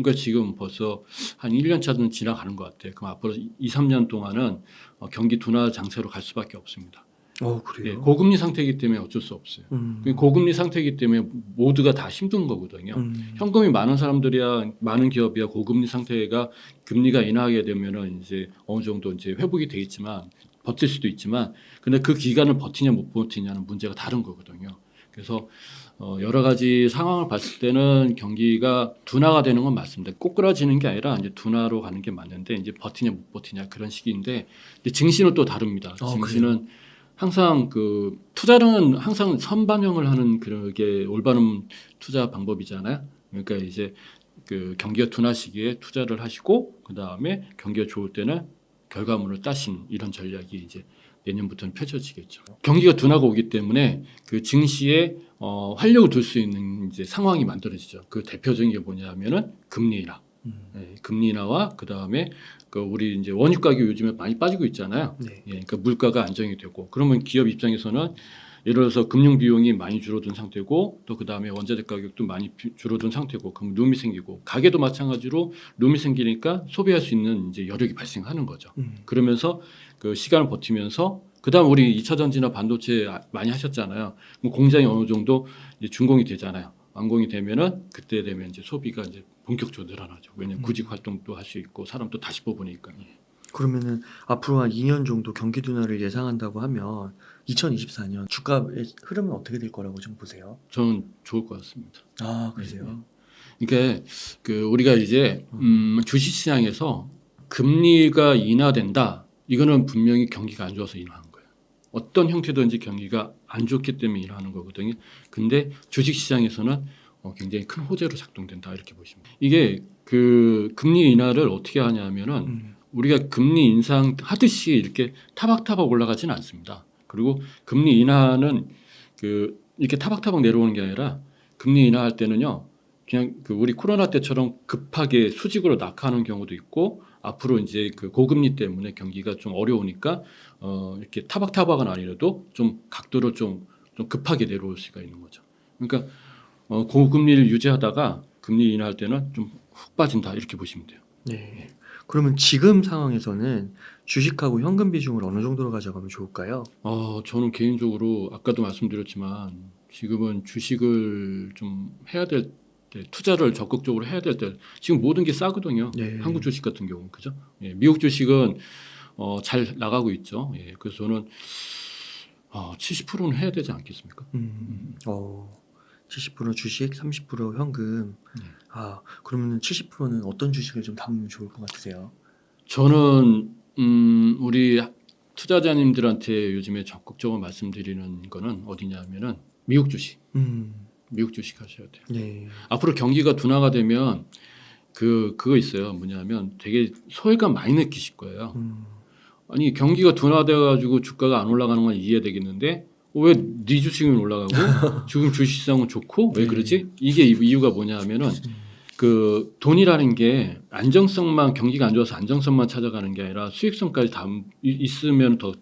그러니까 지금 벌써 한 1년 차는 지나가는 것 같아요. 그럼 앞으로 2, 3년 동안은 경기 둔화 장세로 갈 수밖에 없습니다. 예, 그래요? 고금리 상태이기 때문에 어쩔 수 없어요. 고금리 상태이기 때문에 모두가 다 힘든 거거든요. 현금이 많은 사람들이야, 많은 기업이야 고금리 상태가 금리가 인하하게 되면은 이제 어느 정도 이제 회복이 돼 있지만 버틸 수도 있지만, 근데 그 기간을 버티냐 못 버티냐는 문제가 다른 거거든요. 그래서 여러 가지 상황을 봤을 때는 경기가 둔화가 되는 건 맞습니다. 꼬꾸라지는 게 아니라 이제 둔화로 가는 게 맞는데, 이제 버티냐 못 버티냐 그런 시기인데, 이제 증시는 또 다릅니다. 증시는 항상 그 투자는 항상 선반영을 하는 그게 올바른 투자 방법이잖아요. 그러니까 이제 그 경기가 둔화 시기에 투자를 하시고 그 다음에 경기가 좋을 때는 결과물을 따신 이런 전략이 이제 내년부터는 펼쳐지겠죠. 경기가 둔화가 오기 때문에 그 증시에 활력을 둘 수 있는 이제 상황이 만들어지죠. 그 대표적인 게 뭐냐면은 금리 인하. 예, 금리 인하와 그 다음에 그 우리 이제 원유 가격 요즘에 많이 빠지고 있잖아요. 네. 예, 그러니까 물가가 안정이 되고, 그러면 기업 입장에서는 예를 들어서 금융 비용이 많이 줄어든 상태고, 또 그 다음에 원자재 가격도 많이 줄어든 상태고, 그럼 룸이 생기고, 가게도 마찬가지로 룸이 생기니까 소비할 수 있는 이제 여력이 발생하는 거죠. 그러면서 그 시간을 버티면서, 그다음 우리 2차 전지나 반도체 많이 하셨잖아요. 그럼 공장이 어느 정도 이제 준공이 되잖아요. 완공이 되면은 그때 되면 이제 소비가 이제 본격적으로 늘어나죠. 왜냐하면 구직 활동도 할 수 있고 사람도 다시 뽑으니까. 그러면은 앞으로 한 2년 정도 경기 둔화를 예상한다고 하면 2024년 주가의 흐름은 어떻게 될 거라고 좀 보세요? 저는 좋을 것 같습니다. 그러세요? 그러니까 그 우리가 이제 주식시장에서 금리가 인하된다. 이거는 분명히 경기가 안 좋아서 인하하는 거예요. 어떤 형태든지 경기가 안 좋기 때문에 인하하는 거거든요. 근데 주식시장에서는 굉장히 큰 호재로 작동된다 이렇게 보시면 돼요. 이게 그 금리 인하를 어떻게 하냐면은 우리가 금리 인상 하듯이 이렇게 타박타박 올라가지는 않습니다. 그리고 금리 인하는 그 이렇게 타박타박 내려오는 게 아니라, 금리 인하할 때는요, 그냥 그 우리 코로나 때처럼 급하게 수직으로 낙하하는 경우도 있고, 앞으로 이제 그 고금리 때문에 경기가 좀 어려우니까 이렇게 타박타박은 아니라도 좀 각도를 좀 급하게 내려올 수가 있는 거죠. 그러니까 고금리를 유지하다가 금리 인하할 때는 좀 훅 빠진다 이렇게 보시면 돼요. 네. 그러면 지금 상황에서는 주식하고 현금 비중을 어느 정도로 가져가면 좋을까요? 저는 개인적으로 아까도 말씀드렸지만 지금은 주식을 좀 해야 될 때, 투자를 적극적으로 해야 될 때, 지금 모든 게 싸거든요. 네. 한국 주식 같은 경우는 그죠? 예, 미국 주식은 잘 나가고 있죠. 예, 그래서 저는 70%는 해야 되지 않겠습니까? 70% 주식, 30% 현금. 그러면 70%는 어떤 주식을 좀 담으면 좋을 것 같으세요? 저는 우리 투자자님들한테 요즘에 적극적으로 말씀드리는 거는 어디냐면은 미국 주식. 미국 주식 하셔야 돼요. 네. 앞으로 경기가 둔화가 되면 그거 있어요. 뭐냐면 되게 소외감 많이 느끼실 거예요. 아니 경기가 둔화돼가지고 주가가 안 올라가는 건 이해되겠는데 왜 네 주식은 올라가고 지금 주식시장은 좋고 왜 그러지? 이게 이유가 뭐냐면은 그 돈이라는 게 안정성만, 경기가 안 좋아서 안정성만 찾아가는 게 아니라 수익성까지 다 있으면 더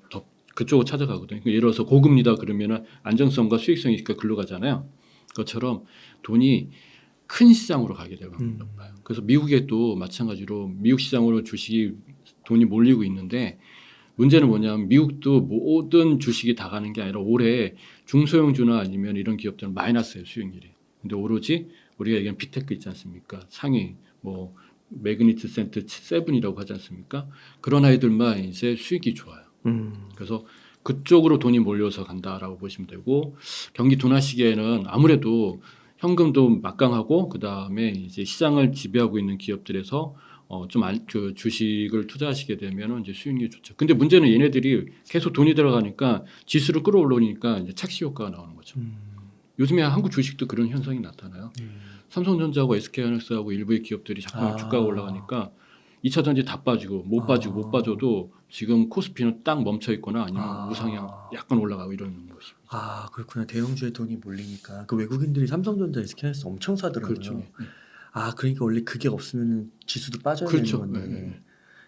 그쪽으로 찾아가거든요. 예를 들어서 고금리다 그러면은 안정성과 수익성이 있으니까 글로 가잖아요. 그것처럼 돈이 큰 시장으로 가게 될 확률이 높아요. 그래서 미국에도 마찬가지로 미국 시장으로 주식이 돈이 몰리고 있는데, 문제는 뭐냐면 미국도 모든 주식이 다 가는 게 아니라 올해 중소형주나 아니면 이런 기업들은 마이너스예요, 수익률이. 근데 오로지 우리가 얘기하는 빅테크 있지 않습니까? 상위 뭐 매그니트센트 7이라고 하지 않습니까? 그런 아이들만 이제 수익이 좋아요. 그래서 그쪽으로 돈이 몰려서 간다라고 보시면 되고, 경기 둔화 시기에는 아무래도 현금도 막강하고 그 다음에 이제 시장을 지배하고 있는 기업들에서 그 주식을 투자하시게 되면 이제 수익률이 좋죠. 근데 문제는 얘네들이 계속 돈이 들어가니까 지수를 끌어올리니까 이제 착시 효과가 나오는 거죠. 요즘에 한국 주식도 그런 현상이 나타나요. 삼성전자하고 SK하이닉스하고 일부의 기업들이 자꾸 주가가 올라가니까 2차 전지 다 빠지고 못 빠져도 지금 코스피는 딱 멈춰 있거나 아니면 우상향 약간 올라가고 이러는 것이. 그렇구나. 대형주에 돈이 몰리니까 그 외국인들이 삼성전자, SK하이닉스 엄청 사더라고요. 그렇죠. 그러니까 원래 그게 없으면 지수도 빠져야 그렇죠. 되는 건데.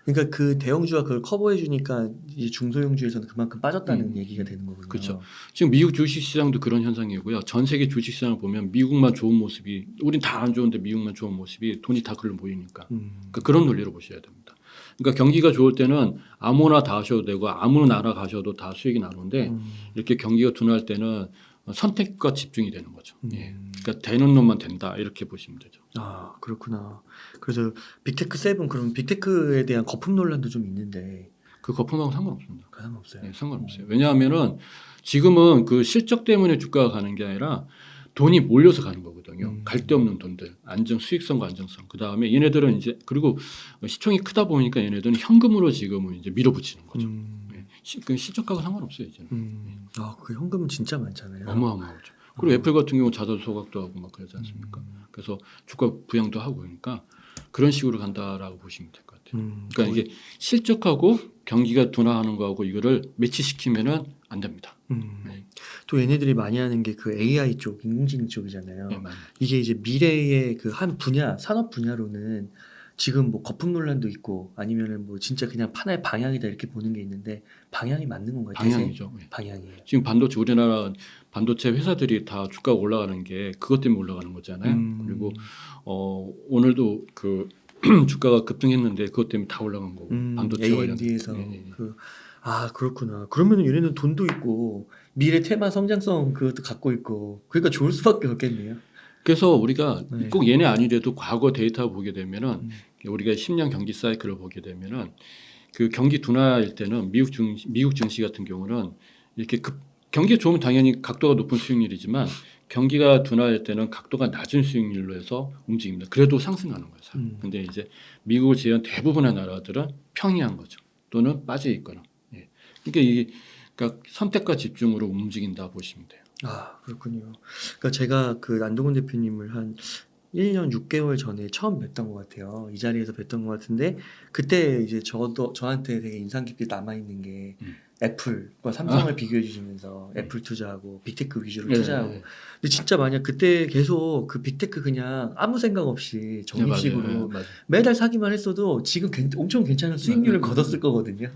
그러니까 그 대형주가 그걸 커버해 주니까 이제 중소형주에서는 그만큼 빠졌다는 음. 얘기가 되는 거군요. 그렇죠. 지금 미국 주식시장도 그런 현상이고요. 전 세계 주식시장을 보면 미국만 좋은 모습이, 우린 다 안 좋은데 미국만 좋은 모습이 돈이 다 글로 모이니까. 그러니까 그런 논리로 보셔야 됩니다. 그러니까 경기가 좋을 때는 아무나 다 하셔도 되고 아무 나라 가셔도 다 수익이 나는데 이렇게 경기가 둔할 때는 선택과 집중이 되는 거죠. 예. 그러니까 되는 놈만 된다 이렇게 보시면 되죠. 아 그렇구나. 그래서 빅테크 7 그럼 빅테크에 대한 거품 논란도 좀 있는데 그 거품하고 상관없습니다. 상관없어요. 네, 상관없어요. 왜냐하면은 지금은 그 실적 때문에 주가가 가는 게 아니라 돈이 몰려서 가는 거거든요. 갈 데 없는 돈들, 수익성과 안정성. 그 다음에 얘네들은 이제 그리고 시총이 크다 보니까 얘네들은 현금으로 지금은 이제 밀어붙이는 거죠. 네, 그 실적하고 상관없어요 이제는. 아그 현금은 진짜 많잖아요. 어마어마하죠. 그리고 애플 같은 경우 자산 소각도 하고 막 그러지 않습니까? 그래서 주가 부양도 하고 그러니까 그런 식으로 간다라고 보시면 될 것 같아요. 그러니까 이게 실적하고 경기가 둔화하는 거하고 이거를 매치시키면은 안 됩니다. 네. 또 얘네들이 많이 하는 게 그 AI 쪽, 인공지능 쪽이잖아요. 네, 맞아요. 이게 이제 미래의 그 한 분야, 산업 분야로는 지금 뭐 거품 논란도 있고 아니면은 뭐 진짜 그냥 하나의 방향이다 이렇게 보는 게 있는데 방향이 맞는 건가요? 방향이죠. 네. 방향이에요. 지금 반도체 우리나라 반도체 회사들이 다 주가가 올라가는 게 그것 때문에 올라가는 거잖아요. 그리고 오늘도 그 주가가 급등했는데 그것 때문에 다 올라간 거고 반도체 AMD에서 네. 아 그렇구나. 그러면 얘네는 돈도 있고 미래 테마 성장성 그것도 갖고 있고 그러니까 좋을 수밖에 없겠네요. 그래서 우리가 네. 꼭 얘네 아니래도 과거 데이터 보게 되면은 우리가 10년 경기 사이클을 보게 되면은 그 경기 둔화일 때는 미국 증시 같은 경우는 이렇게 경기가 좋으면 당연히 각도가 높은 수익률이지만 경기가 둔화할 때는 각도가 낮은 수익률로 해서 움직입니다. 그래도 상승하는 거예요. 근데 이제 미국을 제외한 대부분의 나라들은 평이한 거죠. 또는 빠져 있거나. 예. 그러니까 이게 그러니까 선택과 집중으로 움직인다 보시면 돼요. 아 그렇군요. 그러니까 제가 그 안동훈 대표님을 한 1년 6개월 전에 처음 뵀던 것 같아요. 이 자리에서 뵀던 것 같은데 그때 이제 저한테 되게 인상 깊게 남아 있는 게 애플과 삼성을 비교해 주시면서 애플 투자하고 빅테크 위주로 투자하고. 근데 진짜 만약 그때 계속 그 빅테크 그냥 아무 생각 없이 적립식으로 맞아요. 매달 사기만 했어도 지금 엄청 괜찮은 수익률을 거뒀을 거거든요.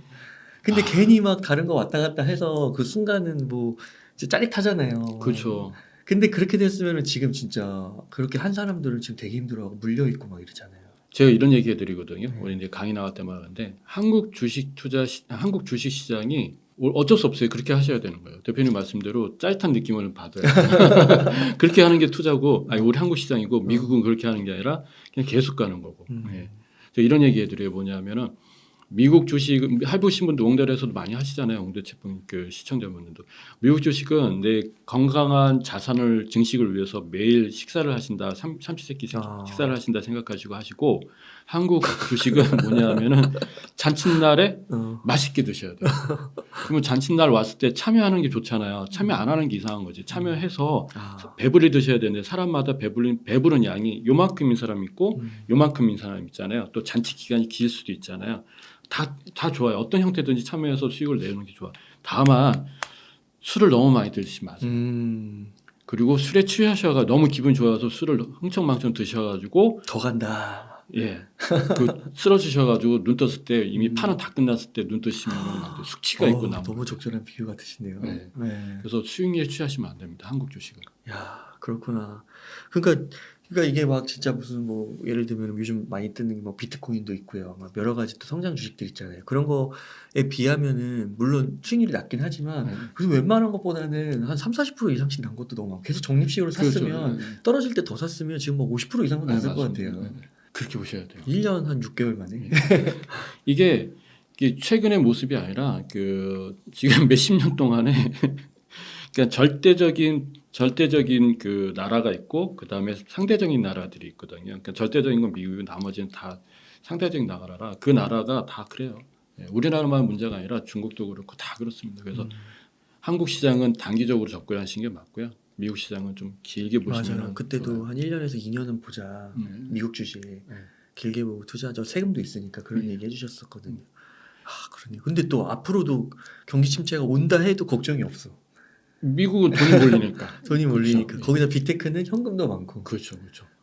근데 괜히 막 다른 거 왔다 갔다 해서 그 순간은 뭐 진짜 짜릿하잖아요. 그렇죠. 근데 그렇게 됐으면 지금 진짜 그렇게 한 사람들은 지금 되게 힘들어하고 물려 있고 막 이러잖아요. 제가 이런 얘기 해드리거든요. 우리 이제 강의 나갈 때마다 하는데 한국 주식 시장이 어쩔 수 없어요. 그렇게 하셔야 되는 거예요. 대표님 말씀대로 짜릿한 느낌을 받아요. 그렇게 하는 게 투자고, 아니 우리 한국 시장이고 미국은 그렇게 하는 게 아니라 그냥 계속 가는 거고. 네. 제가 이런 얘기 해드려요. 뭐냐면은 미국 주식 해보신 분들 옹달에서도 많이 하시잖아요. 옹달 채분 그 시청자분들도 미국 주식은 내 건강한 자산을 증식을 위해서 매일 식사를 하신다, 삼시세끼 식사를 하신다 생각하시고 하시고 한국 주식은 뭐냐면은 잔칫날에 맛있게 드셔야 돼요. 그러면 잔칫날 왔을 때 참여하는 게 좋잖아요. 참여 안 하는 게 이상한 거지. 참여해서 배불리 드셔야 되는데 사람마다 배부른 양이 요만큼인 사람 있고 요만큼인 사람 있잖아요. 또 잔치 기간이 길 수도 있잖아요. 다 좋아요. 어떤 형태든지 참여해서 수익을 내는 게 좋아. 다만 술을 너무 많이 드시지 마세요. 그리고 술에 취하셔가 너무 기분 좋아서 술을 흥청망청 드셔가지고 더 간다. 예, 그 쓰러지셔가지고 눈 떴을 때 이미 판은 다 끝났을 때 눈 뜨시면 숙취가 있고 나면 너무 적절한 비유 같으시네요. 네. 네. 그래서 수익률에 취하시면 안 됩니다. 한국 주식은. 야 그렇구나. 그러니까 이게 막 진짜 무슨 뭐 예를 들면 요즘 많이 뜨는 뭐 비트코인도 있고요. 막 여러 가지 또 성장 주식들 있잖아요. 그런 거에 비하면은 물론 수익률이 낮긴 하지만 그래도 웬만한 것보다는 한 30-40% 이상씩 난 것도 너무 많고 계속 적립식으로 샀으면 그렇죠. 떨어질 때 더 샀으면 지금 뭐 50% 이상은 났을 것 같아요. 그렇게 보셔야 돼요. 1년 한 6개월 만에. 이게 최근의 모습이 아니라 그 지금 몇십 년 동안에 그러니까 절대적인 그 나라가 있고 그 다음에 상대적인 나라들이 있거든요. 그러니까 절대적인 건 미국이고 나머지는 다 상대적인 나라라 그 나라가 다 그래요. 우리나라만 문제가 아니라 중국도 그렇고 다 그렇습니다. 그래서 한국 시장은 단기적으로 접근하시는 게 맞고요. 미국 시장은 좀 길게 보시면 맞아요. 그때도 한 1년에서 2년은 보자. 미국 주식 길게 보고 투자하자. 세금도 있으니까 그런 얘기 해주셨었거든요. 아 그러네요. 근데 또 앞으로도 경기 침체가 온다 해도 걱정이 없어. 미국은 돈이 몰리니까. 돈이 몰리니까. 그렇죠. 거기다 빅테크는 현금도 많고. 그렇죠.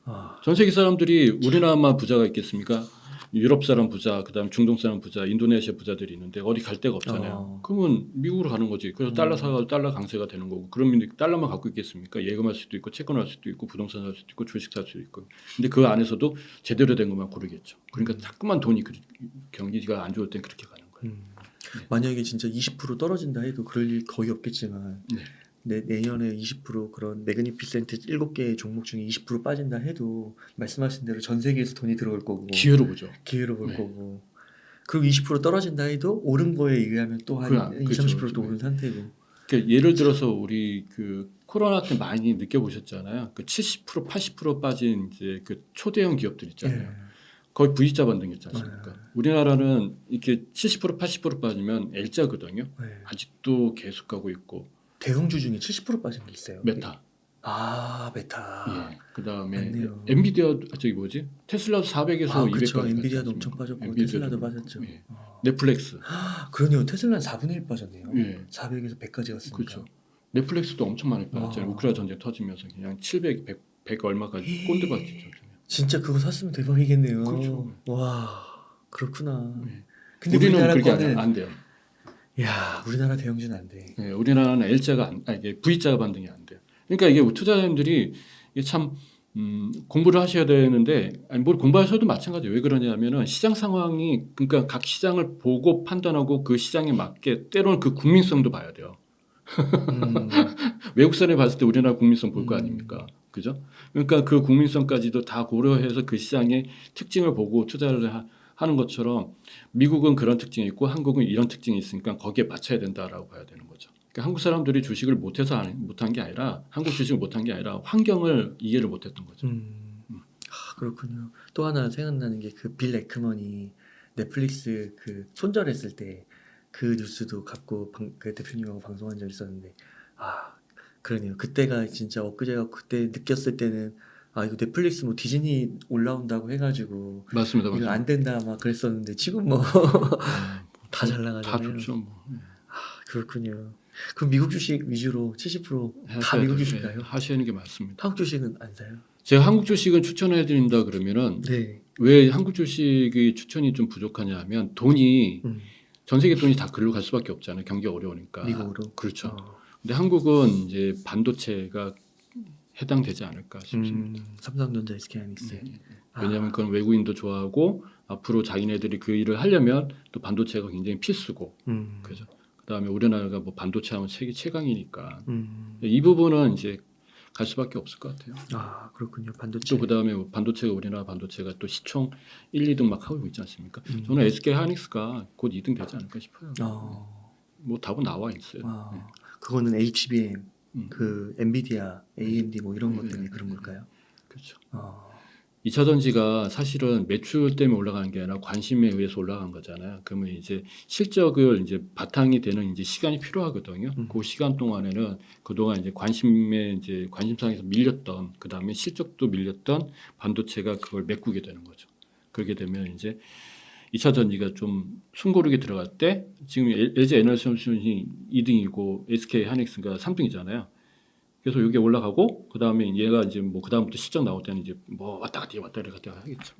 아, 전 세계 사람들이 우리나라만 부자가 있겠습니까? 유럽 사람 부자, 그다음 중동 사람 부자, 인도네시아 부자들이 있는데 어디 갈 데가 없잖아요. 그러면 미국으로 가는 거지. 그래서 달러 사가 달러 강세가 되는 거고. 그러면 달러만 갖고 있겠습니까? 예금할 수도 있고 채권할 수도 있고 부동산 살 수도 있고 주식 살 수도 있고. 근데 그 안에서도 제대로 된 것만 고르겠죠. 그러니까 자꾸만 돈이 경기가 안 좋을 땐 그렇게 가는 거예요. 만약에 진짜 20% 떨어진다 해도 그럴 일 거의 없겠지만 네. 내년에 20% 그런 매그니피센트 7개의 종목 중에 20% 빠진다 해도 말씀하신 대로 전 세계에서 돈이 들어올 거고 기회로 보죠. 기회로 볼 네. 거고 그리고 20% 떨어진다 해도 오른 거에 의하면 또 한 20, 30% 그렇죠. 또 오른 상태고 그러니까 예를 들어서 우리 그 코로나 때 많이 느껴보셨잖아요. 그 70% 80% 빠진 이제 그 초대형 기업들 있잖아요. 예. 거의 V자 반등했지 않습니까? 우리나라는 이렇게 70% 80% 빠지면 L자거든요. 예. 아직도 계속 가고 있고 대형주 중에 70% 빠진 게 있어요. 메타, 아 메타. 예, 그다음에 맞네요. 엔비디아 저기 뭐지? 테슬라도 400에서 아 200까지 그렇죠. 갔지 엔비디아도 않습니까? 엄청 빠졌고 엔비디아도 테슬라도 그렇고, 빠졌죠. 예. 어. 넷플릭스, 그러네요. 테슬라는 4분의 1 빠졌네요. 예, 400에서 100까지 갔으니까. 그렇죠. 넷플릭스도 엄청 많이 빠졌잖아요. 와. 우크라이나 전쟁 터지면서 그냥 700, 100 얼마까지 꼰대박지죠. 진짜 그거 샀으면 대박이겠네요. 그렇죠. 와 그렇구나. 예. 근데 우리는 우리나라 그렇게 거는 안 돼요. 야 우리나라 대형주는 안 돼. 예, 우리나라는 L자가 이게 V자가 반등이 안 돼요. 그러니까 이게 투자자님들이 이게 참 공부를 하셔야 되는데 아니 뭘 공부하셔도 마찬가지예요. 왜 그러냐면은 시장 상황이 그러니까 각 시장을 보고 판단하고 그 시장에 맞게 때로는 그 국민성도 봐야 돼요. 음, 외국 사람이 봤을 때 우리나라 국민성 볼 거 아닙니까? 그죠? 그러니까 그 국민성까지도 다 고려해서 그 시장의 특징을 보고 투자를 하는 것처럼 미국은 그런 특징이 있고 한국은 이런 특징이 있으니까 거기에 맞춰야 된다라고 봐야 되는 거죠. 그러니까 한국 사람들이 주식을 못한 게 아니라 한국 주식을 못한 게 아니라 환경을 이해를 못했던 거죠. 그렇군요. 또 하나 생각나는 게 그 빌 에크먼이 넷플릭스 그 손절했을 때 그 뉴스도 갖고 그 대표님하고 방송한 적 있었는데 아 그러네요. 그때가 진짜 엊그제가 그때 느꼈을 때는 아 이거 넷플릭스 뭐 디즈니 올라온다고 해가지고 맞습니다, 이거 맞습니다. 안 된다 막 그랬었는데 지금 뭐 다 잘 다 나가잖아요. 좋죠, 뭐. 그렇군요. 그럼 미국 주식 위주로 70%다 하셔야 미국 돼- 주식인가요? 예, 하시는 게 맞습니다. 한국 주식은 안 사요? 제가 한국 주식은 추천해 드린다 그러면은 네. 왜 한국 주식의 추천이 좀 부족하냐 하면 돈이 전 세계 돈이 다 글로 갈 수밖에 없잖아요. 경기가 어려우니까. 미국으로. 그렇죠. 어. 근데 한국은 이제 반도체가 해당되지 않을까 싶습니다. 삼성전자, SK하이닉스. 예, 예. 왜냐하면 그건 외국인도 좋아하고 앞으로 자기네들이 그 일을 하려면 또 반도체가 굉장히 필수고 그죠. 그다음에 우리나라가 뭐 반도체 하면 세계 최강이니까 이 부분은 이제 갈 수밖에 없을 것 같아요. 아 그렇군요. 반도체. 또 그다음에 반도체가 우리나라 반도체가 또 시총 1, 2등 막 하고 있지 않습니까? 음. 저는 SK 하이닉스가 곧 2등 되지 않을까 싶어요. 어. 뭐 답은 나와 있어요. 아, 네. 그거는 HBM, 음. 그 엔비디아, AMD 뭐 이런 것 때문에 네, 그런 네, 걸까요? 그렇죠. 어. 2차 전지가 사실은 매출 때문에 올라가는 게 아니라 관심에 의해서 올라간 거잖아요. 그러면 이제 실적을 이제 바탕이 되는 이제 시간이 필요하거든요. 그 시간 동안에는 그동안 이제 관심사에서 밀렸던 그다음에 실적도 밀렸던 반도체가 그걸 메꾸게 되는 거죠. 그렇게 되면 이제 2차 전지가 좀 숨고르게 들어갈 때 지금 LG 에너지솔루션이 2등이고 SK 하이닉스가 3등이잖아요. 그래서 이게 올라가고 그 다음에 얘가 이제 뭐 그 다음부터 실적 나올 때는 이제 뭐 왔다 갔다 하겠죠.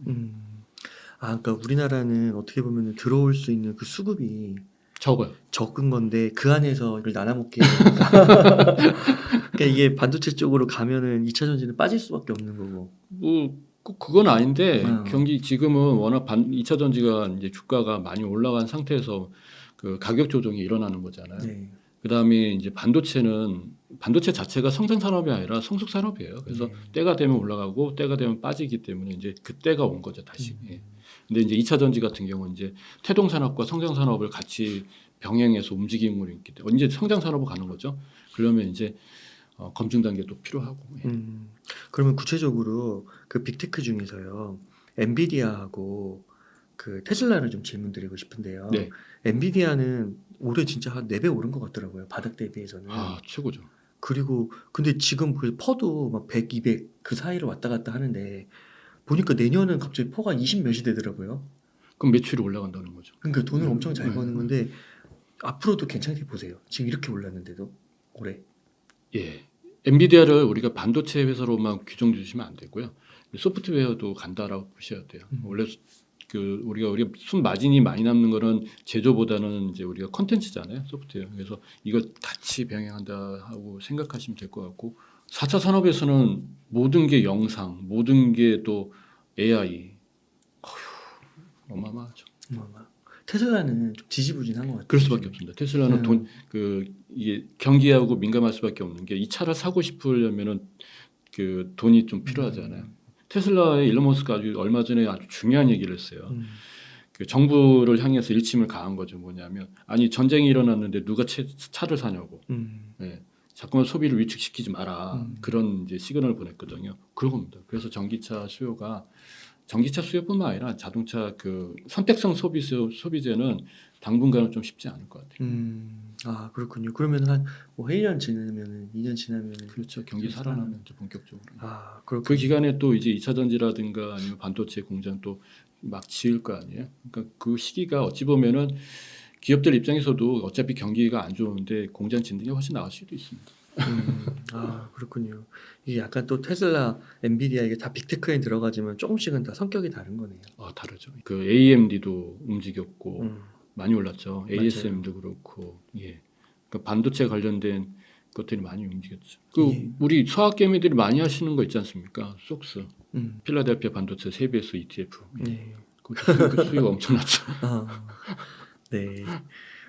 아, 그러니까 우리나라는 어떻게 보면 들어올 수 있는 그 수급이 적어요. 적은 건데 그 안에서 이걸 나눠 먹게 되니까 그러니까 이게 반도체 쪽으로 가면은 2차 전지는 빠질 수밖에 없는 거고. 뭐 꼭 그건 아닌데 어. 경기 지금은 워낙 2차 전지가 이제 주가가 많이 올라간 상태에서 그 가격 조정이 일어나는 거잖아요. 네. 그 다음에 이제 반도체 자체가 성장 산업이 아니라 성숙 산업이에요. 그래서 네. 때가 되면 올라가고 때가 되면 빠지기 때문에 이제 그 때가 온 거죠 다시. 예. 근데 이제 2차 전지 같은 경우는 이제 태동 산업과 성장 산업을 같이 병행해서 움직임으로 있기 때문에 이제 성장 산업으로 가는 거죠. 그러면 이제 검증 단계도 필요하고. 예. 그러면 구체적으로 그 빅테크 중에서요. 엔비디아하고 그 테슬라를 좀 질문드리고 싶은데요. 네. 엔비디아는 올해 진짜 한 4배 오른 것 같더라고요. 바닥 대비해서는. 아 최고죠. 그리고 근데 지금 그 퍼도 막 100, 200 그 사이를 왔다 갔다 하는데 보니까 내년은 갑자기 퍼가 20 몇이 되더라고요. 그럼 매출이 올라간다는 거죠. 그러니까 돈을 엄청 잘 네. 버는 건데 앞으로도 괜찮게 보세요. 지금 이렇게 올랐는데도 올해. 예. 엔비디아를 우리가 반도체 회사로만 규정 주시면 안 되고요. 소프트웨어도 간다라고 보셔야 돼요. 원래 우리가 순 마진이 많이 남는 거는 제조보다는 이제 우리가 컨텐츠잖아요, 소프트웨어. 그래서 이걸 같이 병행한다 하고 생각하시면 될 것 같고 4차 산업에서는 모든 게 영상, 모든 게 또 AI 어마어마하죠. 테슬라는 좀 지지부진한 것 같아요. 그럴 수밖에 없습니다. 테슬라는 이게 경기하고 민감할 수밖에 없는 게 이 차를 사고 싶으려면은 그 돈이 좀 필요하잖아요. 테슬라의 일론 머스크가 얼마 전에 아주 중요한 얘기를 했어요. 그 정부를 향해서 일침을 가한 거죠. 뭐냐면 아니 전쟁이 일어났는데 누가 차를 사냐고. 예. 자꾸만 소비를 위축시키지 마라. 그런 이제 시그널을 보냈거든요. 그런 겁니다. 그래서 전기차 수요뿐만 아니라 자동차 그 선택성 소비재는 당분간은 좀 쉽지 않을 것 같아요. 아 그렇군요. 그러면 한뭐 1년 지나면은 2년 지나면은 그렇죠. 경기 살아나면 이제 본격적으로. 아 그 그렇군요. 기간에 또 이제 2차 전지라든가 아니면 반도체 공장 또 막 지을 거 아니에요. 그러니까 그 시기가 어찌 보면은 기업들 입장에서도 어차피 경기가 안 좋은데 공장 짓는 게 훨씬 나을 수도 있습니다. 아 그렇군요. 이게 약간 또 테슬라, 엔비디아 이게 다 빅테크에 들어가지만 조금씩은 다 성격이 다른 거네요. 다르죠. 그 AMD도 움직였고 음, 많이 올랐죠. 맞아요. ASM도 그렇고, 예. 그러니까 반도체 관련된 것들이 많이 움직였죠. 예. 우리 수학개미들이 많이 하시는 거 있지 않습니까? 속스, 필라델피아 반도체 세배수 ETF. 네. 그 수익 엄청났죠. 아, 네.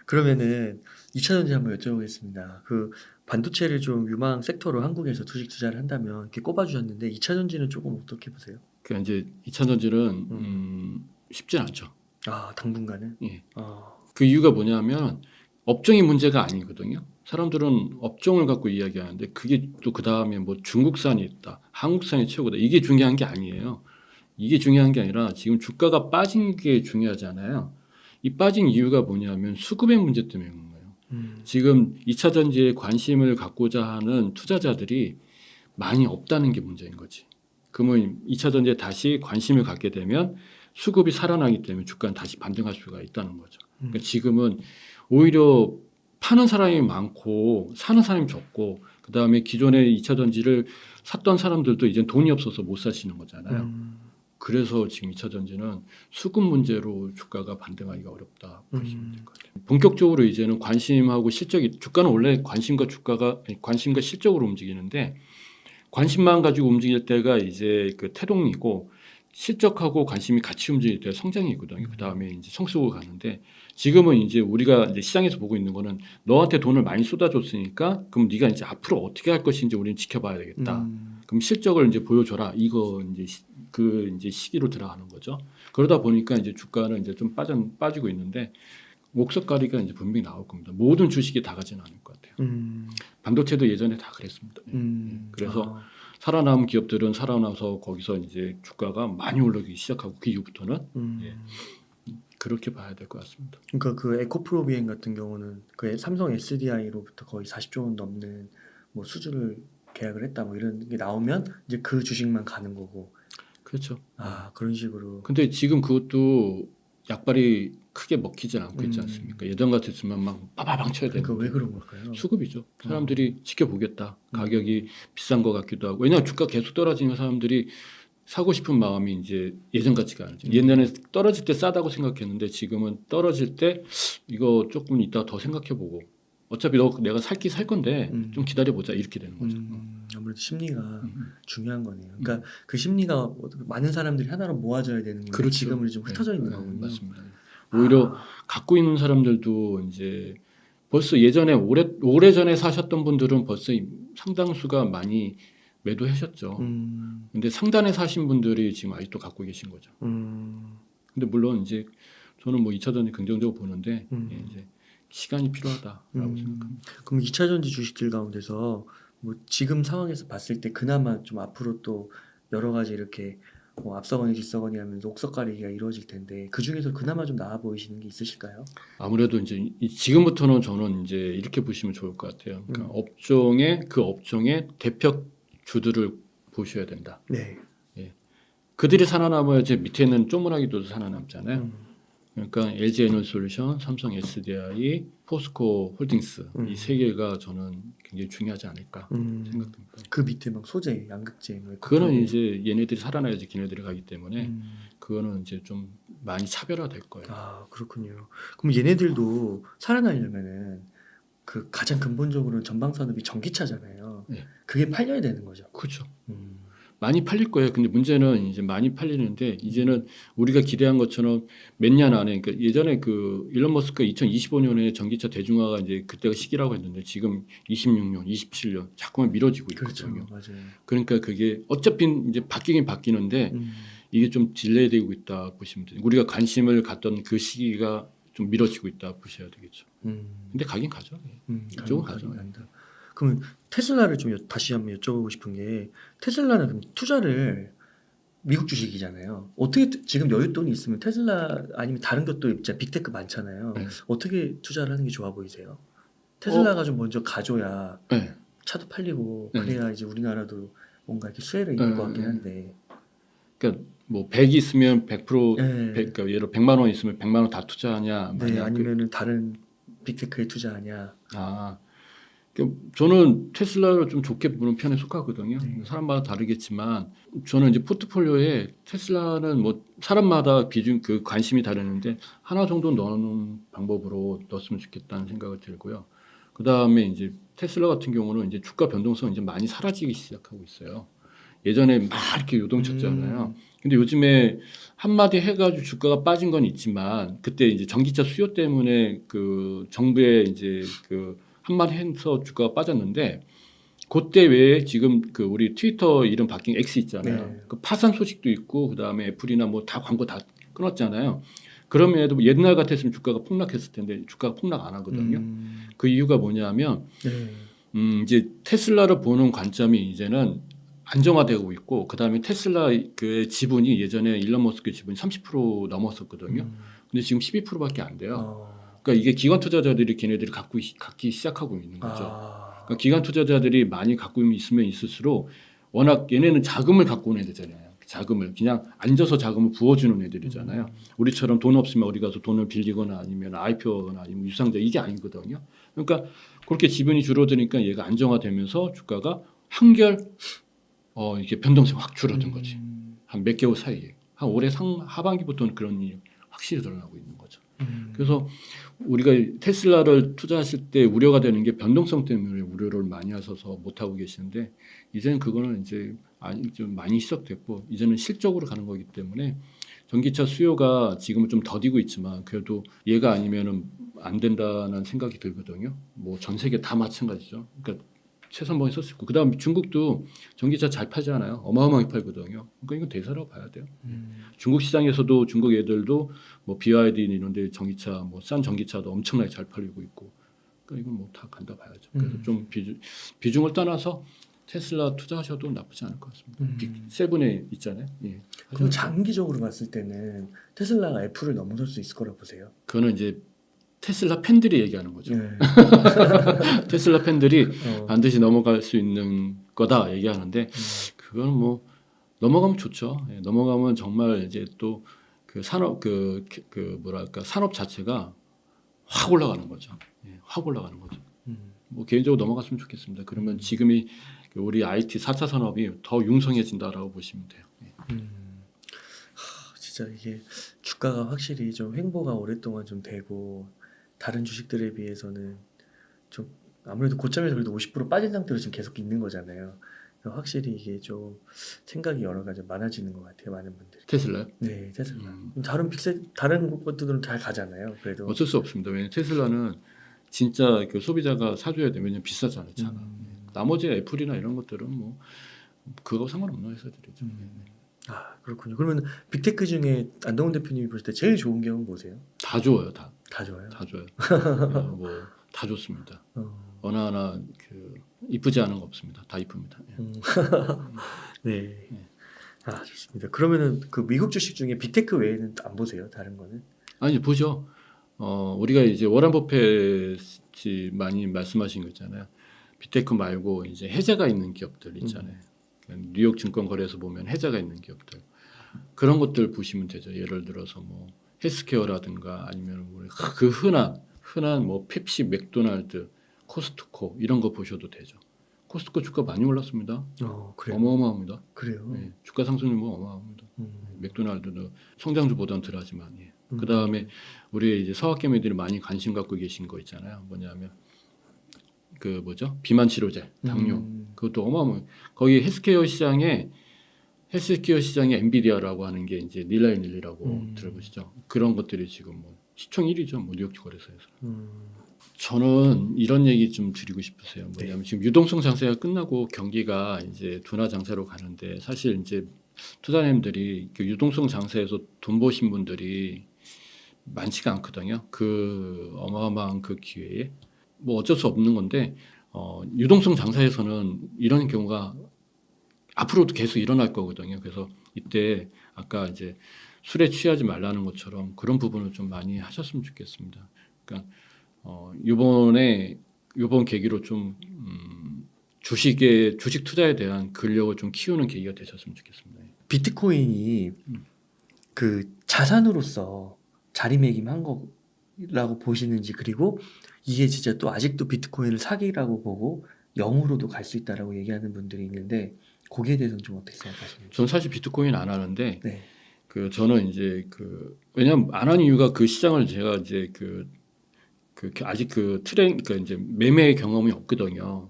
그러면은 2차 전지 한번 여쭤보겠습니다. 그 반도체를 좀 유망 섹터로 한국에서 주식 투자를 한다면 이렇게 꼽아주셨는데 2차 전지는 조금 어떻게 보세요? 그 이제 2차 전지는 쉽진 않죠. 아 당분간은? 예. 아, 그 이유가 뭐냐면 업종이 문제가 아니거든요. 사람들은 업종을 갖고 이야기하는데 그게 또 그 다음에 뭐 중국산이 있다, 한국산이 최고다. 이게 중요한 게 아니에요. 이게 중요한 게 아니라 지금 주가가 빠진 게 중요하잖아요. 이 빠진 이유가 뭐냐면 수급의 문제 때문에 그런 거예요. 지금 2차 전지에 관심을 갖고자 하는 투자자들이 많이 없다는 게 문제인 거지. 그러면 2차 전지에 다시 관심을 갖게 되면 수급이 살아나기 때문에 주가는 다시 반등할 수가 있다는 거죠. 그러니까 지금은 오히려 파는 사람이 많고 사는 사람이 적고 그다음에 기존에 2차 전지를 샀던 사람들도 이제 돈이 없어서 못 사시는 거잖아요. 그래서 지금 2차 전지는 수급 문제로 주가가 반등하기가 어렵다 보시면 될 것 같아요. 본격적으로 이제는 관심하고 실적이 주가는 원래 관심과 실적으로 움직이는데 관심만 가지고 움직일 때가 이제 그 태동이고 실적하고 관심이 같이 움직일 때 성장이거든요. 그 다음에 이제 성숙으로 가는데 지금은 이제 우리가 이제 시장에서 보고 있는 거는 너한테 돈을 많이 쏟아줬으니까 그럼 네가 이제 앞으로 어떻게 할 것인지 우리는 지켜봐야 되겠다. 그럼 실적을 이제 보여줘라. 이거 이제 이제 시기로 들어가는 거죠. 그러다 보니까 이제 주가는 이제 좀 빠지고 있는데 옥석가리가 이제 분명히 나올 겁니다. 모든 주식이 다 가지는 않을 것 같아요. 반도체도 예전에 다 그랬습니다. 그래서 살아남은 기업들은 살아나서 거기서 이제 주가가 많이 올라오기 시작하고 그 이후부터는 예, 그렇게 봐야 될 것 같습니다. 그러니까 그 에코프로 비행 같은 경우는 그 삼성 SDI로부터 거의 40조 원 넘는 뭐 수주를 계약을 했다 뭐 이런 게 나오면 이제 그 주식만 가는 거고. 그렇죠. 아 그런 식으로. 근데 지금 그것도 약발이 크게 먹히지 않고 있지 않습니까? 예전 같았으면 막 빠바방 쳐야 되는 그러니까 왜 그런 걸까요? 수급이죠. 사람들이 지켜보겠다. 가격이 비싼 것 같기도 하고. 왜냐하면 주가 계속 떨어지면 사람들이 사고 싶은 마음이 이제 예전 같지가 않죠. 옛날에 떨어질 때 싸다고 생각했는데 지금은 떨어질 때 이거 조금 이따 더 생각해보고 어차피 내가 살 건데 좀 기다려보자 이렇게 되는 거죠. 아무래도 심리가 중요한 거네요. 그러니까 그 심리가 많은 사람들이 하나로 모아져야 되는 거예요. 그렇죠. 지금은 좀 흩어져 있는 네, 거군요. 맞습니다. 오히려 갖고 있는 사람들도 이제 벌써 예전에 오래전에 사셨던 분들은 벌써 상당수가 많이 매도하셨죠. 근데 상단에 사신 분들이 지금 아직도 갖고 계신 거죠. 근데 물론 이제 저는 뭐 2차 전지 긍정적으로 보는데 예, 이제 시간이 필요하다라고 생각합니다. 그럼 2차 전지 주식들 가운데서 뭐 지금 상황에서 봤을 때 그나마 좀 앞으로 또 여러 가지 이렇게 뭐 앞서거니 뒤서거니 하면서 옥석가리기가 이루어질 텐데 그 중에서 그나마 좀 나아 보이시는 게 있으실까요? 아무래도 이제 지금부터는 저는 이제 이렇게 보시면 좋을 것 같아요. 그러니까 업종의 대표 주들을 보셔야 된다. 네. 예. 그들이 살아남아야지 밑에 있는 쪼무라기도 살아남잖아요. 그러니까 LG 에너솔루션, 삼성 SDI, 포스코 홀딩스 이 세 개가 저는 굉장히 중요하지 않을까 생각됩니다. 그 밑에 막 소재, 양극재 뭐 그거는 그쪽에. 이제 얘네들이 살아나야지 걔네들이 가기 때문에 음. 그거는 이제 좀 많이 차별화될 거예요. 아, 그렇군요. 그럼 얘네들도 살아나려면은 그 가장 근본적으로는 전방 산업이 전기차잖아요. 네. 그게 팔려야 되는 거죠. 그렇죠. 음. 많이 팔릴 거예요. 근데 문제는 이제 많이 팔리는데 이제는 우리가 기대한 것처럼 몇 년 안에 그러니까 예전에 그 일론 머스크가 2025년에 전기차 대중화가 이제 그때가 시기라고 했는데 지금 26년, 27년 자꾸만 미뤄지고 그렇죠, 있거든요. 맞아요. 그러니까 그게 어차피 이제 바뀌긴 바뀌는데 이게 좀 딜레이되고 있다 보시면 돼요. 우리가 관심을 갖던 그 시기가 좀 미뤄지고 있다 보셔야 되겠죠. 근데 가긴 가죠. 이쪽은 가죠. 간다. 그러면 테슬라를 좀 다시 한번 여쭤보고 싶은 게 테슬라는 그럼 투자를 미국 주식이잖아요. 어떻게 지금 여윳돈이 있으면 테슬라 아니면 다른 것도 진짜 빅테크 많잖아요. 네. 어떻게 투자를 하는 게 좋아 보이세요? 테슬라가 좀 먼저 가줘야 네. 차도 팔리고 네. 그래야 이제 우리나라도 뭔가 이렇게 수혜를 입을 것 같긴 네. 한데. 그러니까 뭐 100이 있으면 100%, 네. 100, 그러니까 예를 100만 원 있으면 100만 원 다 투자하냐? 네, 아니면은 다른 빅테크에 투자하냐? 저는 테슬라를 좀 좋게 보는 편에 속하거든요. 네. 사람마다 다르겠지만 저는 이제 포트폴리오에 테슬라는 뭐 사람마다 비중 그 관심이 다르는데 하나 정도 넣는 방법으로 넣었으면 좋겠다는 생각이 들고요. 그 다음에 이제 테슬라 같은 경우는 이제 주가 변동성 이제 많이 사라지기 시작하고 있어요. 예전에 막 이렇게 요동쳤잖아요. 근데 요즘에 한마디 해가지고 주가가 빠진 건 있지만 그때 이제 전기차 수요 때문에 그 정부의 이제 그 한마디 해서 주가가 빠졌는데 그때 외에 지금 그 우리 트위터 이름 바뀐 X 있잖아요. 네. 그 파산 소식도 있고 그다음에 애플이나 뭐 다 광고 다 끊었잖아요. 그럼에도 옛날 같았으면 주가가 폭락했을 텐데 주가가 폭락 안 하거든요. 그 이유가 뭐냐면 네. 이제 테슬라를 보는 관점이 이제는 안정화되고 있고 그다음에 테슬라 그 지분이 예전에 일론 머스크 지분이 30% 넘었었거든요. 근데 지금 12%밖에 안 돼요. 그러니까 이게 기관 투자자들이 걔네들이 갖기 시작하고 있는 거죠. 그러니까 기관 투자자들이 많이 갖고 있으면 있을수록 워낙 얘네는 자금을 갖고 오는 애들잖아요. 자금을 그냥 앉아서 자금을 부어주는 애들이잖아요. 우리처럼 돈 없으면 어디 가서 돈을 빌리거나 아니면 IPO거나 아니면 유상자 이게 아니거든요. 그러니까 그렇게 지분이 줄어드니까 얘가 안정화되면서 주가가 한결 이게 변동성이 확 줄어든 거지. 한 몇 개월 사이에. 한 올해 하반기부터는 그런 일이 확실히 드러나고 있는 거죠. 그래서 우리가 테슬라를 투자하실 때 우려가 되는 게 변동성 때문에 우려를 많이 하셔서 못 하고 계시는데 이제는 그거는 이제 좀 많이 시작됐고 이제는 실적으로 가는 거기 때문에 전기차 수요가 지금은 좀 더디고 있지만 그래도 얘가 아니면은 안 된다는 생각이 들거든요. 뭐 전 세계 다 마찬가지죠. 그러니까 최선봉에 썼을 거. 그다음 전국도 전기차 잘 팔잖아요. 어마어마하게 팔거든요. 그러니까 이건 대세라고 봐야 돼요. 중국 시장에서도 중국 애들도 뭐 BYD 이런데 전기차 뭐 싼 전기차도 엄청나게 잘 팔리고 있고. 그러니까 이건 뭐 다 간다 봐야죠. 그래서 좀 비중을 떠나서 테슬라 투자하셔도 나쁘지 않을 것 같습니다. 빅7에 있잖아요. 예. 그럼 장기적으로 봤을 때는 테슬라가 애플을 넘어설 수 있을 거라고 보세요? 그거는 이제 테슬라 팬들이 얘기하는 거죠. 네. 테슬라 팬들이 반드시 넘어갈 수 있는 거다 얘기하는데 그건 뭐 넘어가면 좋죠. 예, 넘어가면 정말 이제 또 그 산업 그 뭐랄까 산업 자체가 확 올라가는 거죠. 예, 확 올라가는 거죠. 뭐 개인적으로 넘어갔으면 좋겠습니다. 그러면 지금이 우리 IT 4차 산업이 더 융성해진다라고 보시면 돼요. 예. 진짜 이게 주가가 확실히 좀 횡보가 오랫동안 좀 되고 다른 주식들에 비해서는 좀 아무래도 고점에서 그래도 50% 빠진 상태로 지금 계속 있는 거잖아요. 확실히 이게 좀 생각이 여러 가지 많아지는 것 같아요. 많은 분들이. 테슬라요? 네, 테슬라. 다른 것들은 잘 가잖아요. 그래도 어쩔 수 없습니다. 왜냐하면 테슬라는 진짜 그 소비자가 사줘야 되면 왜냐면 비싸잖아요. 차가. 나머지 애플이나 이런 것들은 뭐 그거 상관없는 회사들이죠. 그렇군요. 그러면 빅테크 중에 안동훈 대표님이 보실 때 제일 좋은 경우는 뭐세요? 다 좋아요. 다 좋아요. 다 좋아요. 뭐 다 좋습니다. 어느 하나 그 이쁘지 않은 거 없습니다. 다 이쁩니다. 네. 좋습니다. 그러면은 그 미국 주식 중에 빅테크 외에는 안 보세요? 다른 거는? 아니 보죠. 우리가 이제 워런 버핏이 많이 말씀하신 거 있잖아요. 빅테크 말고 이제 해자가 있는 기업들 있잖아요. 뉴욕 증권거래소 보면 해자가 있는 기업들 그런 것들 보시면 되죠. 예를 들어서 뭐 헬스케어라든가 아니면 우리 그 흔한 뭐 펩시, 맥도날드, 코스트코 이런 거 보셔도 되죠. 코스트코 주가 많이 올랐습니다. 그래요. 어마어마합니다. 그래요. 예, 주가 상승률 뭐 어마어마합니다. 맥도날드도 성장주보다는 덜하지만 예. 그 다음에 우리 이제 서학개미들이 많이 관심 갖고 계신 거 있잖아요. 뭐냐면 그 뭐죠? 비만 치료제, 당뇨 그것도 어마어마. 거기 헬스케어 시장에 엔비디아라고 하는 게 이제 닐라이닐리라고 들어보시죠? 그런 것들이 지금 뭐 시총 1위죠. 뭐 뉴욕 거래소에서. 저는 이런 얘기 좀 드리고 싶으세요. 뭐냐면 지금 유동성 장세가 끝나고 경기가 이제 둔화 장세로 가는데 사실 이제 투자님들이 그 유동성 장세에서 돈 버신 분들이 많지가 않거든요. 그 어마어마한 그 기회에 뭐 어쩔 수 없는 건데 유동성 장사에서는 이런 경우가 앞으로도 계속 일어날 거거든요. 그래서 이때 아까 이제 술에 취하지 말라는 것처럼 그런 부분을 좀 많이 하셨으면 좋겠습니다. 그러니까 이번 계기로 좀 주식 투자에 대한 근력을 좀 키우는 계기가 되셨으면 좋겠습니다. 비트코인이 그 자산으로서 자리매김한 거라고 보시는지, 그리고 이게 진짜 또 아직도 비트코인을 사기라고 보고 영으로도 갈 수 있다라고 얘기하는 분들이 있는데 거기에 대해서는 좀 어떻게 생각하시는지? 저는 사실 비트코인 안 하는데 네. 저는 이제 왜냐면 안 한 이유가 그 시장을 제가 이제 아직 그러니까 이제 매매 경험이 없거든요.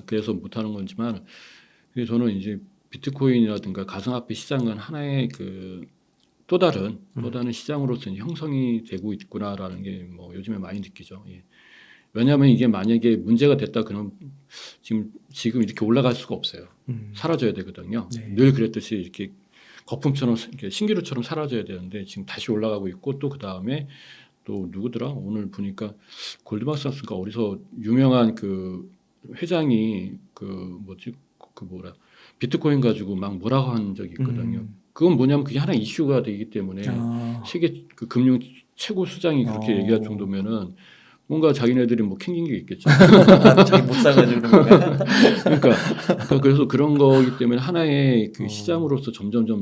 그래서 못 하는 거지만 저는 이제 비트코인이라든가 가상화폐 시장은 하나의 또 다른 시장으로서 이제 형성이 되고 있구나라는 게 뭐 요즘에 많이 느끼죠. 예. 왜냐하면 이게 만약에 문제가 됐다 그러면 지금 이렇게 올라갈 수가 없어요. 사라져야 되거든요. 네. 늘 그랬듯이 이렇게 거품처럼 이렇게 신기루처럼 사라져야 되는데 지금 다시 올라가고 있고 또 그 다음에 또 누구더라? 오늘 보니까 골드만삭스가 어디서 유명한 그 회장이 비트코인 가지고 막 뭐라고 한 적이 있거든요. 그건 뭐냐면 그게 하나의 이슈가 되기 때문에 세계 그 금융 최고 수장이 그렇게 얘기할 정도면은 뭔가 자기네들이 뭐 캥긴 게 있겠죠. 자기 못 사가지고 그런 건가? 그러니까 그래서 그런 거기 때문에 하나의 그 시장으로서 점점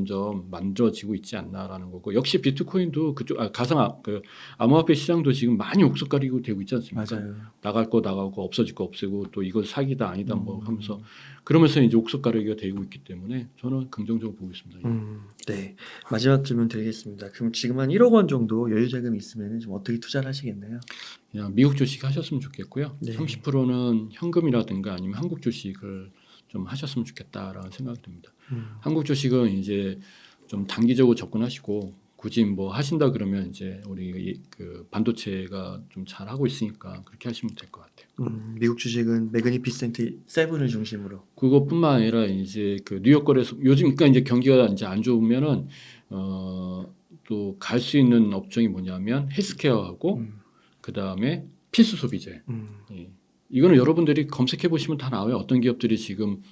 만들어지고 있지 않나라는 거고, 역시 비트코인도 그쪽 암호화폐 시장도 지금 많이 옥석가리고 되고 있지 않습니까? 맞아요. 나갈 거 나가고 없어질 거 없애고 또 이건 사기다 아니다 뭐 하면서 그러면서 이제 옥석가리기가 되고 있기 때문에 저는 긍정적으로 보고 있습니다. 네. 마지막 질문 드리겠습니다. 그럼 지금 한 1억 원 정도 여유 자금이 있으면 좀 어떻게 투자를 하시겠나요? 그냥 미국 주식 하셨으면 좋겠고요. 네. 30%는 현금이라든가 아니면 한국 주식을 좀 하셨으면 좋겠다라는 생각이 듭니다. 한국 주식은 이제 좀 단기적으로 접근하시고 굳이 뭐 하신다 그러면 이제 우리 그 반도체가 좀 잘하고 있으니까 그렇게 하시면 될 것 같아요. 미국 주식은 매그니피센트 7을 중심으로. 그것뿐만 아니라 이제 그 뉴욕 거래소 요즘 그러니까 이제 경기가 이제 안 좋으면은 또 갈 수 있는 업종이 뭐냐면 헬스케어하고 그 다음에 필수 소비재. 예. 이거는 여러분들이 검색해 보시면 다 나와요. 어떤 기업들이 지금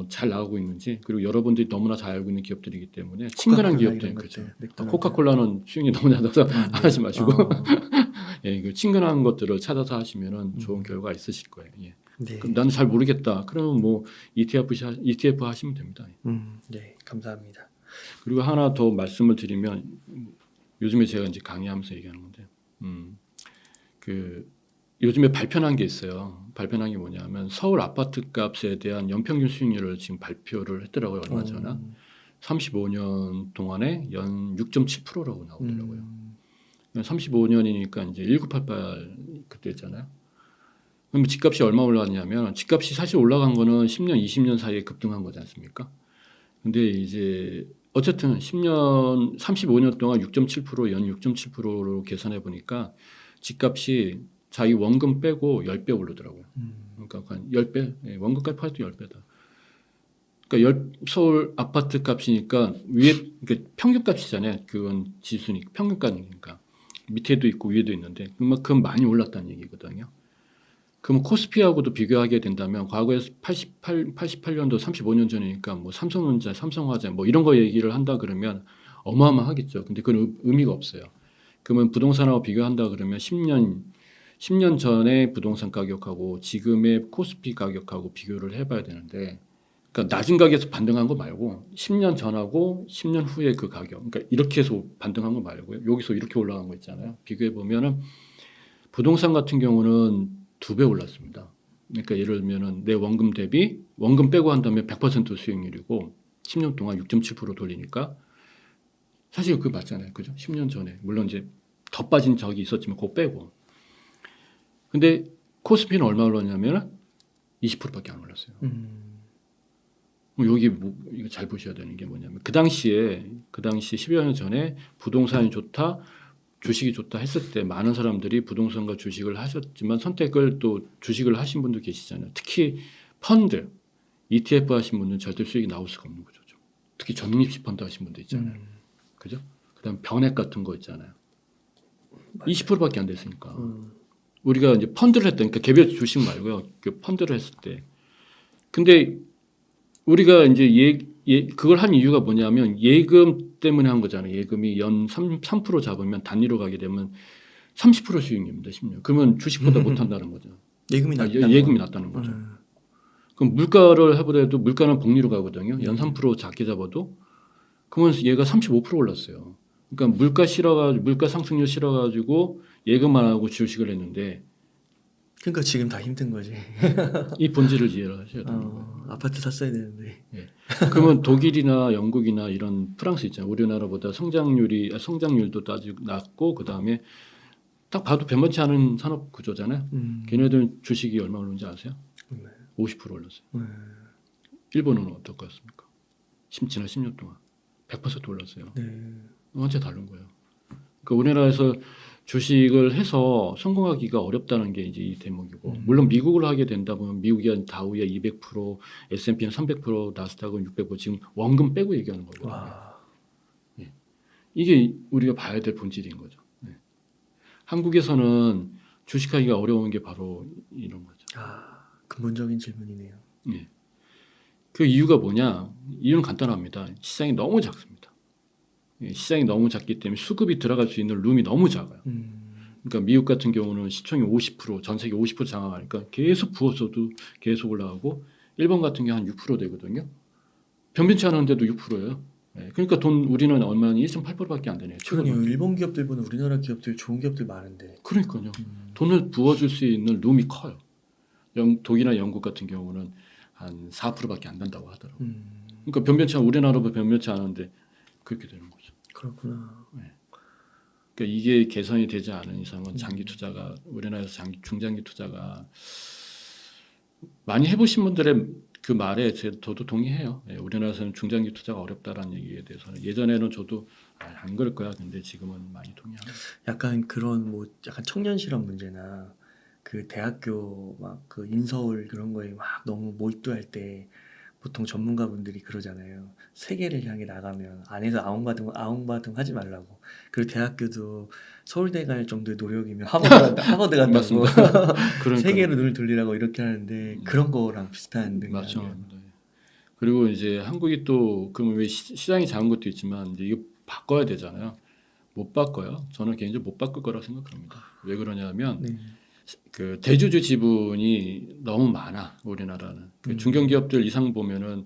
잘 나가고 있는지, 그리고 여러분들이 너무나 잘 알고 있는 기업들이기 때문에 친근한 기업들, 그렇죠. 코카콜라는 수익이 너무 낮아서 하지 마시고 예, 그 친근한 것들을 찾아서 하시면은 좋은 결과 있으실 거예요. 예. 네. 그럼 나는 잘 모르겠다. 그러면 뭐 ETF 하시면 됩니다. 네, 감사합니다. 그리고 하나 더 말씀을 드리면 요즘에 제가 이제 강의하면서 얘기하는 건데, 요즘에 발표한 게 있어요. 발표한 게 뭐냐면 서울 아파트 값에 대한 연평균 수익률을 지금 발표를 했더라고요. 얼마 전에 35년 동안에 연 6.7%라고 나오더라고요. 35년이니까 이제 1988 그때잖아요. 그럼 집값이 얼마 올라갔냐면, 집값이 사실 올라간 거는 10년, 20년 사이에 급등한 거지 않습니까? 근데 이제 어쨌든 35년 동안 6.7%, 연 6.7%로 계산해 보니까 집값이 자기 원금 빼고 10배 오르더라고요. 그러니까 한 10배, 예, 원금까지 포함해도 10배다. 그러니까 서울 아파트 값이니까 그러니까 평균 값이잖아요. 그건 지수니까 평균 값이니까 밑에도 있고 위에도 있는데 그만큼 많이 올랐다는 얘기거든요. 그럼 코스피하고도 비교하게 된다면 과거에 88년도 35년 전이니까 뭐 삼성전자, 삼성화재 뭐 이런 거 얘기를 한다 그러면 어마어마하겠죠. 근데 그건 의미가 없어요. 그러면 부동산하고 비교한다 그러면 10년 전의 부동산 가격하고 지금의 코스피 가격하고 비교를 해봐야 되는데 그러니까 낮은 가격에서 반등한 거 말고 10년 전하고 10년 후에 그 가격. 그러니까 이렇게 해서 반등한 거 말고요. 여기서 이렇게 올라간 거 있잖아요. 비교해 보면은 부동산 같은 경우는 2배 올랐습니다. 그러니까 예를 들면은 내 원금 대비 원금 빼고 한다면 100% 수익률이고 10년 동안 6.7% 돌리니까 사실 그거 맞잖아요. 그죠? 10년 전에 물론 이제 더 빠진 적이 있었지만 그거 빼고. 근데 코스피는 얼마 올랐냐면 20%밖에 안 올랐어요. 여기 이거 잘 보셔야 되는 게 뭐냐면 그 당시 10여 년 전에 부동산이 좋다, 주식이 좋다 했을 때 많은 사람들이 부동산과 주식을 하셨지만 선택을 또 주식을 하신 분도 계시잖아요. 특히 펀드, ETF 하신 분은 절대 수익이 나올 수가 없는 거죠. 특히 적립식 펀드 하신 분도 있잖아요. 그죠? 그다음 변액 같은 거 있잖아요. 20%밖에 안 됐으니까. 우리가 이제 펀드를 했다. 그러니까 개별 주식 말고요. 그 펀드를 했을 때. 근데 우리가 이제 그걸 한 이유가 뭐냐면 예금 때문에 한 거잖아요. 예금이 연 3% 잡으면 단위로 가게 되면 30% 수익률입니다. 10년. 그러면 주식보다 못 한다는 거죠. 예금이 예금이 낮다는 거죠. 그럼 물가를 해보더라도 물가는 복리로 가거든요. 연 3% 작게 잡아도 그러면 얘가 35% 올랐어요. 그러니까 물가 상승률 실어가지고 예금만 하고 주식을 했는데 그러니까 지금 다 힘든 거지. 이 본질을 이해를 하셔야 되는 거예요. 아파트 샀어야 되는데. 예. 그러면 독일이나 영국이나 이런 프랑스 있잖아요. 우리나라보다 성장률도 아주 낮고 그 다음에 딱 봐도 변변치 않은 산업 구조잖아요. 걔네들은 주식이 얼마 오르는지 아세요? 50% 올랐어요. 일본은 어떨 것 같습니까? 지난 10년 동안 100% 올랐어요. 완전 다른 거예요. 그러니까 우리나라에서 주식을 해서 성공하기가 어렵다는 게 이제 이 대목이고 물론 미국을 하게 된다 보면 미국이 다우야 200%, S&P는 300%, 나스닥은 600% 지금 원금 빼고 얘기하는 거거든요. 예. 이게 우리가 봐야 될 본질인 거죠. 예. 한국에서는 주식하기가 어려운 게 바로 이런 거죠. 근본적인 질문이네요. 예. 그 이유가 뭐냐? 이유는 간단합니다. 시장이 너무 작습니다. 시장이 너무 작기 때문에 수급이 들어갈 수 있는 룸이 너무 작아요. 그러니까 미국 같은 경우는 시총이 50%, 전 세계 50% 장악하니까 계속 부었어도 계속 올라가고 일본 같은 경우 한 6% 되거든요. 변변치 않은데도 6%예요. 그러니까 우리는 얼마나 1.8%밖에 안 되네요. 그러네요. 일본 기업들보다 우리나라 기업들 좋은 기업들 많은데. 그러니까요. 돈을 부어줄 수 있는 룸이 커요. 독일이나 영국 같은 경우는 한 4%밖에 안 된다고 하더라고요. 그러니까 우리나라보다 변변치 않은데 그렇게 되는 거죠. 그렇구나. 그러니까 이게 개선이 되지 않은 이상은 장기 투자가 우리나라에서 중장기 투자가 많이 해보신 분들의 그 말에 저도 동의해요. 우리나라에서는 중장기 투자가 어렵다라는 얘기에 대해서는 예전에는 저도 안 그럴 거야. 근데 지금은 많이 동의합니다. 약간 그런 약간 청년 실업 문제나 그 대학교 막 그 인서울 그런 거에 막 너무 몰두할 때 보통 전문가분들이 그러잖아요. 세계를 향해 나가면 안에서 아웅바둥 하지 말라고. 그리고 대학교도 서울대 갈 정도의 노력이면 하버드 간다고. 맞습니다. 세계로 눈을 돌리라고 이렇게 하는데 그런 거랑 비슷한 맥락이에요. 맞죠. 그리고 이제 한국이 또 그러면 왜 시장이 작은 것도 있지만 이제 이거 바꿔야 되잖아요. 못 바꿔요. 저는 개인적으로 못 바꿀 거라고 생각합니다. 왜 그러냐면 그 대주주 지분이 너무 많아 우리나라는. 그 중견기업들 이상 보면은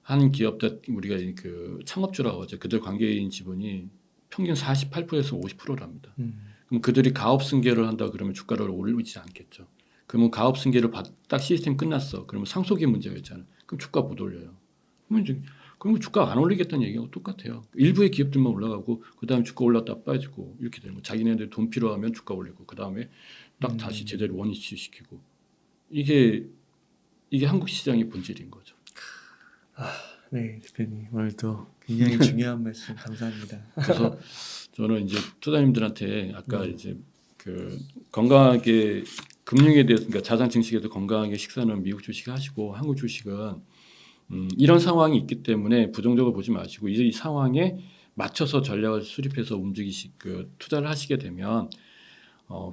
한 기업들 우리가 그 창업주라고 하죠. 그들 관계인 지분이 평균 48%에서 50%랍니다. 그럼 그들이 가업 승계를 한다 그러면 주가를 올리지 않겠죠. 그러면 가업 승계를 딱 시스템 끝났어. 그러면 상속의 문제가 있잖아. 그럼 주가 못 올려요. 그러면 주가 안 올리겠다는 얘기하고 똑같아요. 일부의 기업들만 올라가고 그 다음에 주가 올랐다 빠지고 이렇게 되는 거. 자기네들 돈 필요하면 주가 올리고 그 다음에 딱 다시 제자리 원위치시키고 이게 한국 시장의 본질인 거죠. 네, 대표님 오늘 또 굉장히 중요한 말씀 감사합니다. 그래서 저는 이제 투자님들한테 아까 이제 그 건강하게 금융에 대해서 그러니까 자산 증식에도 건강하게 식사는 미국 주식 하시고 한국 주식은 이런 상황이 있기 때문에 부정적으로 보지 마시고 이제 이 상황에 맞춰서 전략을 수립해서 투자를 하시게 되면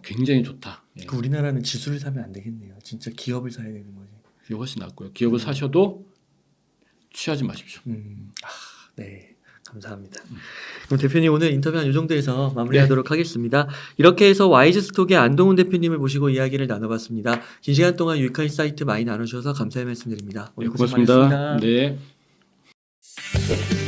굉장히 좋다. 그 우리나라는 지수를 사면 안 되겠네요. 진짜 기업을 사야 되는 거지. 그게 훨씬 낫고요. 기업을 사셔도 취하지 마십시오. 네, 감사합니다. 그럼 대표님 오늘 인터뷰 한 이 정도에서 마무리하도록 하겠습니다. 이렇게 해서 와이즈스톡의 안동훈 대표님을 모시고 이야기를 나눠봤습니다. 긴 시간 동안 유익한 인사이트 많이 나눠주셔서 감사의 말씀드립니다. 네, 오늘 고생 고맙습니다. 많으셨습니다. 네.